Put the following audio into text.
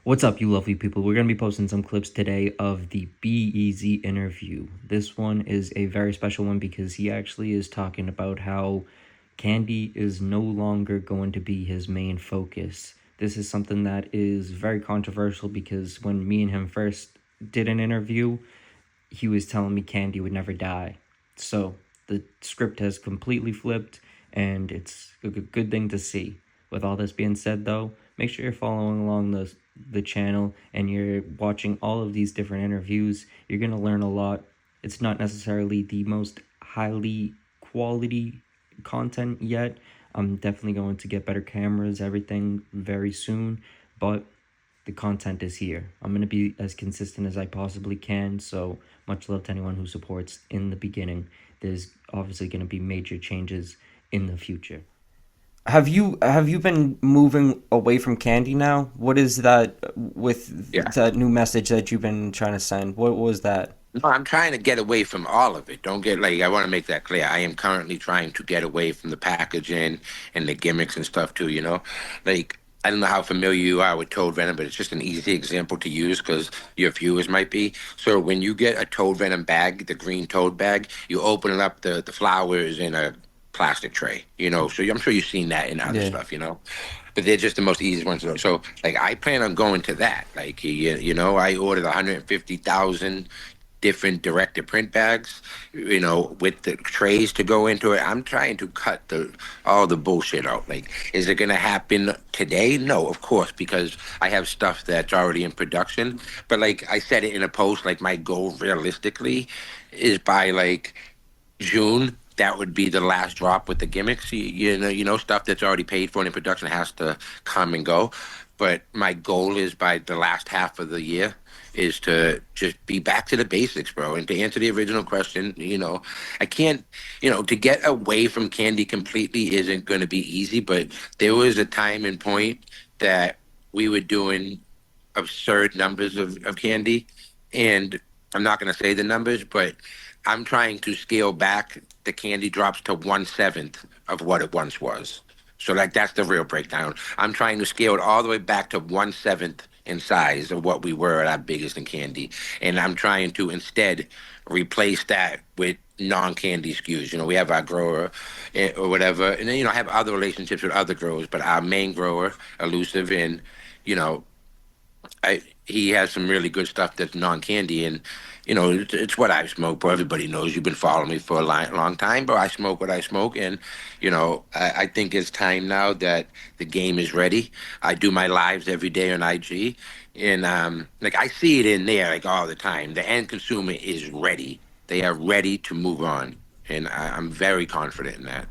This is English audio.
What's up, you lovely people? We're going to be posting some clips today of the BEAZY interview. This one is a very special one because he actually is talking about how candy is no longer going to be his main focus. This is something that is very controversial because when me and him first did an interview, he was telling me candy would never die. So the script has completely flipped, and it's a good thing to see. With all this being said, though, make sure you're following along the channel and you're watching all of these different interviews. You're gonna learn a lot. It's not necessarily the most highly quality content yet. I'm definitely going to get better cameras, everything very soon, but the content is here. I'm going to be as consistent as I possibly can, so much love to anyone who supports in the beginning. There's obviously going to be major changes in the future. Have you been moving away from candy now? What is that with Yeah. that new message that you've been trying to send? What was that? No, I'm trying to get away from all of it. Don't get like I want to make that clear. I am currently trying to get away from the packaging and the gimmicks and stuff too, you know? Like I don't know how familiar you are with Toad Venom, but it's just an easy example to use because your viewers might be. So when you get a Toad Venom bag, the green Toad bag, you open it up, the flowers in a plastic tray, you know? So I'm sure you've seen that in other Yeah. stuff, you know? But they're just the most easiest ones to know. So, like, I plan on going to that. Like, you know, I ordered 150,000 different direct to print bags, you know, with the trays to go into it. I'm trying to cut the all the bullshit out. Like, is it gonna happen today? No, of course, because I have stuff that's already in production. But like I said it in a post, like my goal realistically is by like June. That would be the last drop with the gimmicks. You know, stuff that's already paid for and in production has to come and go. But my goal is by the last half of the year is to just be back to the basics, bro. And to answer the original question, you know, I can't, you know, to get away from candy completely isn't going to be easy. But there was a time and point that we were doing absurd numbers of candy. And I'm not going to say the numbers, but I'm trying to scale back the candy drops to 1/7 of what it once was. So like that's the real breakdown. I'm trying to scale it all the way back to 1/7 in size of what we were at our biggest in candy. And I'm trying to instead replace that with non-candy SKUs. You know, we have our grower or whatever. And then, you know, I have other relationships with other growers, but our main grower, Elusive, and, you know, he has some really good stuff that's non-candy, and you know it's what I smoke. Bro, everybody knows you've been following me for a long time, but I smoke what I smoke, and you know I think it's time now that the game is ready. I do my lives every day on IG, and like I see it in there like all the time. The end consumer is ready. They are ready to move on, and I'm very confident in that.